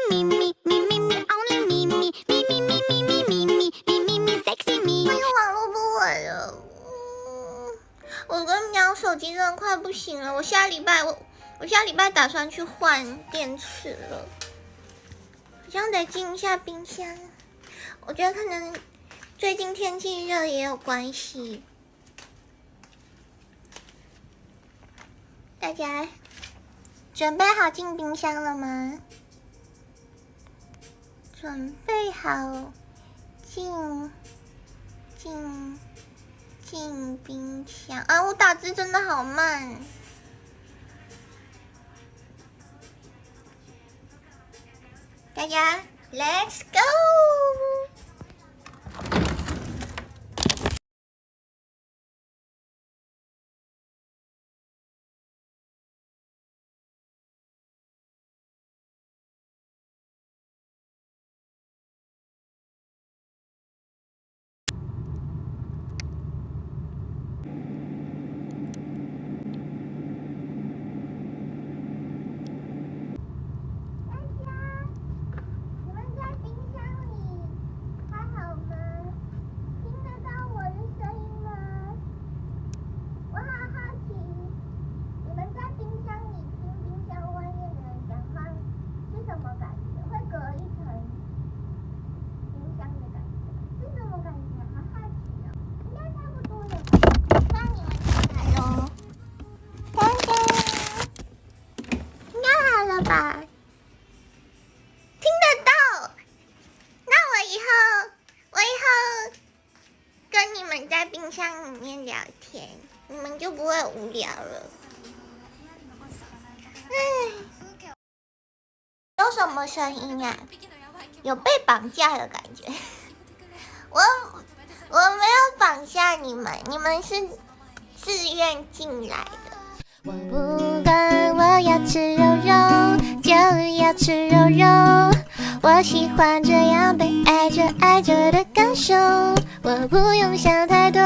me, me, me, me, me, only me, me, me, me, me, me, me, me, me, me, me, me, sexy me。哎呦，网络不稳了。我跟喵手机真的快不行了，我下礼拜打算去换电池了，好像得进一下冰箱。我觉得可能最近天气热也有关系。大家准备好进冰箱了吗？准备好进冰箱啊！我打字真的好慢。大家 ，Let's go！吧，听得到。那我以后跟你们在冰箱里面聊天，你们就不会无聊了。有什么声音啊？有被绑架的感觉。我没有绑架你们，你们是自愿进来的。我不管，我要吃肉肉，就要吃肉肉。我喜欢这样被爱着的感受，我不用想太多。